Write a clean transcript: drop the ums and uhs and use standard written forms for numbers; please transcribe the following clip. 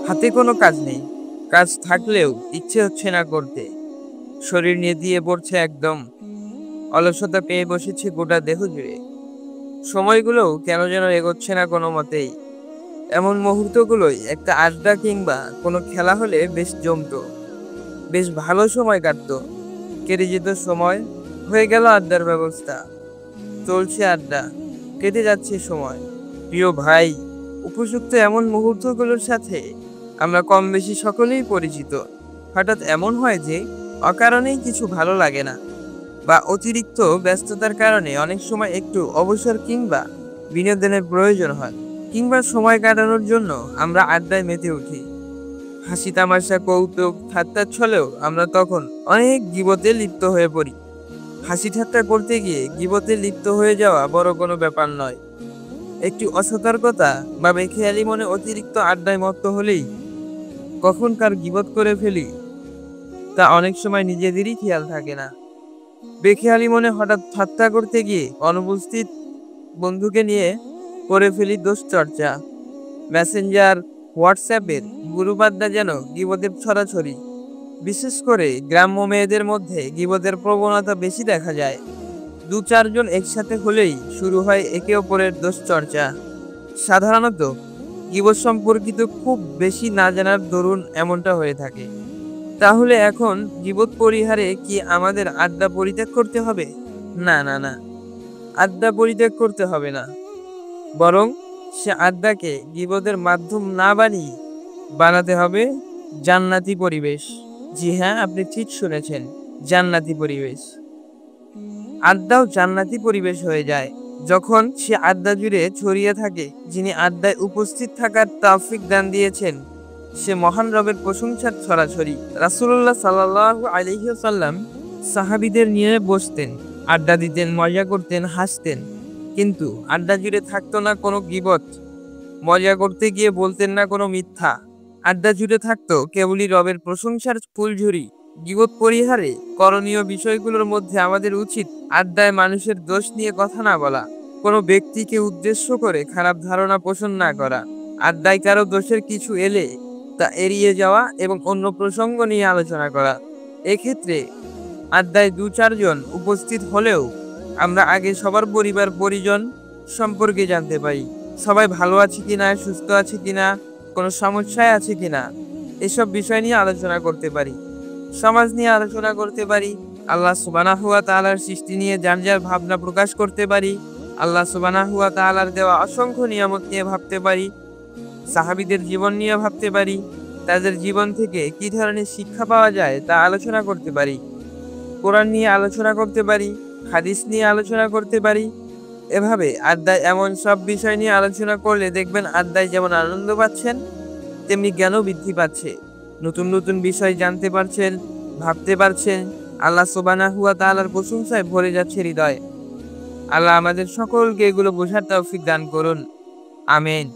হাতে কোনো কাজ নেই, কাজ থাকলেও ইচ্ছে হচ্ছে না করতে। শরীর নেতিয়ে পড়ছে একদম, অলসতা পেয়ে বসেছে গোটা দেহ জুড়ে। সময়গুলোও কেন যেন এগোচ্ছে না কোনো মতেই। এমন মুহূর্তগুলোই একটা আড্ডা কিংবা কোনো খেলা হলে বেশ জমতো, বেশ ভালো সময় কাটতো। কেটে যেত সময়, হয়ে গেল আড্ডার ব্যবস্থা। চলছে আড্ডা, কেটে যাচ্ছে সময়। প্রিয় ভাই, উপযুক্ত এমন মুহূর্তগুলোর সাথে আমরা কম বেশি সকলেই পরিচিত। হঠাৎ এমন হয় যে অকারণেই কিছু ভালো লাগে না, বা অতিরিক্ত ব্যস্ততার কারণে অনেক সময় একটু অবসর কিংবা বিনোদনের প্রয়োজন হয়, কিংবা সময় কাটানোর জন্য আমরা আড্ডায় মেতে উঠি। হাসি তামাশা কৌতুক ঠাট্টার ছলেও আমরা তখন অনেক গীবতে লিপ্ত হয়ে পড়ি। হাসি ঠাট্টা করতে গিয়ে গীবতে লিপ্ত হয়ে যাওয়া বড় কোনো ব্যাপার নয়। একটি অসতর্কতা বা বেখেয়ালি মনে অতিরিক্ত আড্ডায় মত্ত হলেই কখন কার গীবত করে ফেলি তা অনেক সময় নিজেদেরই খেয়াল থাকে না। বেখেয়ালি মনে হঠাৎ ঠাট্টা করতে গিয়ে অনুপস্থিত বন্ধুকে নিয়ে করে ফেলি দোষ চর্চা। মেসেঞ্জার, হোয়াটসঅ্যাপের গ্রুপ আড্ডা যেন গীবতের ছড়াছড়ি। বিশেষ করে গ্রাম্য মেয়েদের মধ্যে গীবতের প্রবণতা বেশি দেখা যায়। দু চারজন একসাথে হলেই শুরু হয় একে অপরের দোষ চর্চা। সাধারণত গীবত সম্পর্কিত খুব বেশি না জানার দরুন এমনটা হয়ে থাকে। তাহলে এখন গীবত পরিহারে কি আমাদের আড্ডা পরিত্যাগ করতে হবে? না, না, না, আড্ডা পরিত্যাগ করতে হবে না। বরং সে আড্ডাকে গীবতের মাধ্যম না বানিয়ে বানাতে হবে জান্নাতি পরিবেশ। জি হ্যাঁ, আপনি ঠিক শুনেছেন, জান্নাতি পরিবেশ। আড্ডাও জান্নাতি পরিবেশ হয়ে যায় যখন সে আড্ডা জুড়ে ছড়িয়ে থাকে যিনি আড্ডায় উপস্থিত থাকার তৌফিক দান দিয়েছেন। সে মহান রবের প্রশংসার ছড়াছড়ি। রাসূলুল্লাহ সাল্লাল্লাহু আলাইহি ওয়াসাল্লাম সাহাবীদের নিয়ে বসতেন, আড্ডা দিতেন, মজা করতেন, হাসতেন। কিন্তু আড্ডা জুড়ে থাকতো না কোনো গীবত। মজা করতে গিয়ে বলতেন না কোনো মিথ্যা। আড্ডা জুড়ে থাকতো কেবলই রবের প্রশংসার ফুলঝুরি। গীবত পরিহারে করণীয় বিষয়গুলোর মধ্যে আমাদের উচিত আড্ডায় মানুষের দোষ নিয়ে কথা না বলা, কোনো ব্যক্তিকে উদ্দেশ্য করে খারাপ ধারণা পোষণ না করা, আড্ডায় কারো দোষের কিছু এলে তা এড়িয়ে যাওয়া এবং অন্য প্রসঙ্গ নিয়ে আলোচনা করা। এক্ষেত্রে আড্ডায় দু চারজন উপস্থিত হলেও আমরা আগে সবার পরিবার পরিজন সম্পর্কে জানতে পারি। সবাই ভালো আছে কিনা, সুস্থ আছে কিনা, কোনো সমস্যায় আছে কিনা, এসব বিষয় নিয়ে আলোচনা করতে পারি। সমাজ নিয়ে আলোচনা করতে পারি। আল্লাহ সুবহানাহু ওয়া তাআলার সৃষ্টি নিয়ে যার যার ভাবনা প্রকাশ করতে পারি। আল্লাহ সুবহানাহু ওয়া তাআলার দেওয়া অসংখ্য নিয়ামত নিয়ে ভাবতে পারি। সাহাবীদের জীবন নিয়ে ভাবতে পারি। তাদের জীবন থেকে কি ধরনের শিক্ষা পাওয়া যায় তা আলোচনা করতে পারি। কোরআন নিয়ে আলোচনা করতে পারি, হাদিস নিয়ে আলোচনা করতে পারি। এভাবে আড্ডায় এমন সব বিষয় নিয়ে আলোচনা করলে দেখবেন আড্ডায় যেমন আনন্দ পাচ্ছেন, তেমনি জ্ঞানও বৃদ্ধি পাচ্ছে। নতুন নতুন বিষয় জানতে পারছেন, ভাবতে পারছেন। আল্লাহ সুবহানাহু ওয়া তাআলার প্রশংসায় ভরে যাচ্ছে হৃদয়। আল্লাহ আমাদের সকলকে এগুলো বোঝার তৌফিক দান করুন। আমিন।